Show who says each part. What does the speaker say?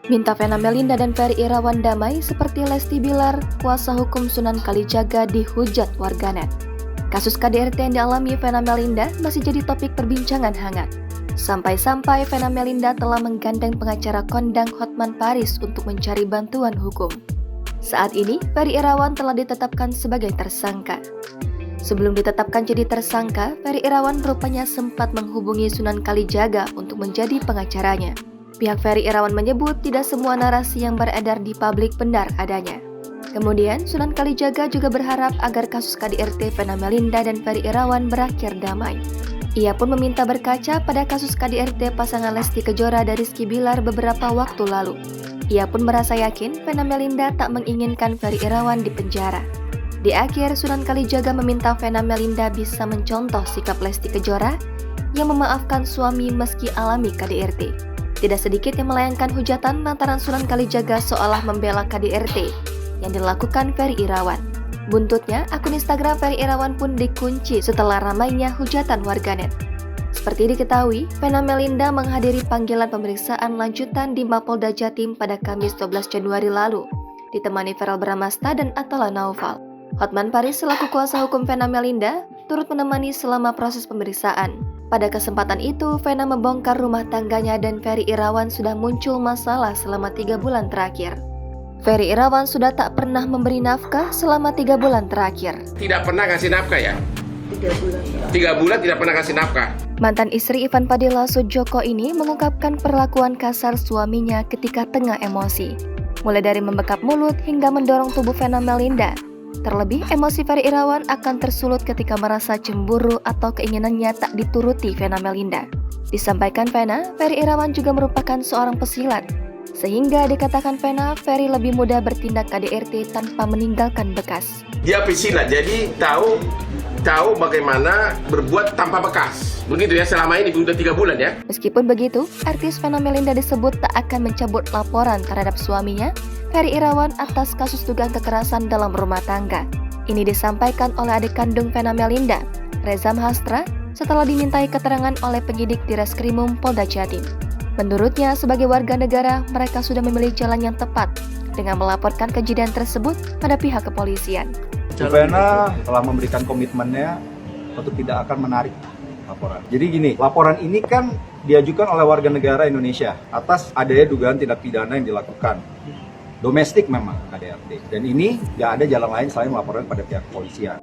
Speaker 1: Minta Vena Melinda dan Ferry Irawan damai seperti Lesti Bilar, kuasa hukum Sunan Kalijaga dihujat warganet. Kasus KDRT yang dialami Vena Melinda masih jadi topik perbincangan hangat. Sampai-sampai Vena Melinda telah menggandeng pengacara kondang Hotman Paris untuk mencari bantuan hukum. Saat ini, Ferry Irawan telah ditetapkan sebagai tersangka. Sebelum ditetapkan jadi tersangka, Ferry Irawan rupanya sempat menghubungi Sunan Kalijaga untuk menjadi pengacaranya. Pihak Ferry Irawan menyebut tidak semua narasi yang beredar di publik benar adanya. Kemudian, Sunan Kalijaga juga berharap agar kasus KDRT Vena Melinda dan Ferry Irawan berakhir damai. Ia pun meminta berkaca pada kasus KDRT pasangan Lesti Kejora dan Rizky Bilar beberapa waktu lalu. Ia pun merasa yakin Vena Melinda tak menginginkan Ferry Irawan di penjara. Di akhir, Sunan Kalijaga meminta Vena Melinda bisa mencontoh sikap Lesti Kejora yang memaafkan suami meski alami KDRT. Tidak sedikit yang melayangkan hujatan lantaran Sunan Kalijaga seolah membela KDRT yang dilakukan Ferry Irawan. Buntutnya, akun Instagram Ferry Irawan pun dikunci setelah ramainya hujatan warganet. Seperti diketahui, Vena Melinda menghadiri panggilan pemeriksaan lanjutan di Mapolda Jatim pada Kamis 12 Januari lalu, ditemani Verrel Bramasta dan Atala Naufal. Hotman Paris selaku kuasa hukum Vena Melinda turut menemani selama proses pemeriksaan. Pada kesempatan itu, Vena membongkar rumah tangganya dan Ferry Irawan sudah muncul masalah selama 3 bulan terakhir. Ferry Irawan sudah tak pernah memberi nafkah selama 3 bulan terakhir.
Speaker 2: Tidak pernah kasih nafkah ya? 3 bulan tidak pernah kasih nafkah.
Speaker 1: Mantan istri Ivan Padilla Sujoko ini mengungkapkan perlakuan kasar suaminya ketika tengah emosi. Mulai dari membekap mulut hingga mendorong tubuh Vena Melinda. Terlebih, emosi Ferry Irawan akan tersulut ketika merasa cemburu atau keinginannya tak dituruti Vena Melinda. Disampaikan Vena, Ferry Irawan juga merupakan seorang pesilat. Sehingga dikatakan Vena, Ferry lebih mudah bertindak KDRT tanpa meninggalkan bekas.
Speaker 2: Dia pesilat, jadi tahu bagaimana berbuat tanpa bekas. Begitu ya, selama ini sudah 3 bulan ya.
Speaker 1: Meskipun begitu, artis Vena Melinda disebut tak akan mencabut laporan terhadap suaminya, Ferry Irawan, atas kasus dugaan kekerasan dalam rumah tangga. Ini disampaikan oleh adik kandung Vena Melinda, Reza Mahastra, setelah dimintai keterangan oleh penyidik di Reskrimum Polda Jatim. Menurutnya, sebagai warga negara, mereka sudah memilih jalan yang tepat dengan melaporkan kejadian tersebut pada pihak kepolisian.
Speaker 3: Vena telah memberikan komitmennya untuk tidak akan menarik laporan. Jadi gini, laporan ini kan diajukan oleh warga negara Indonesia atas adanya dugaan tindak pidana yang dilakukan. Domestik memang KDRT. Dan ini nggak ada jalan lain selain melaporkan pada pihak kepolisian.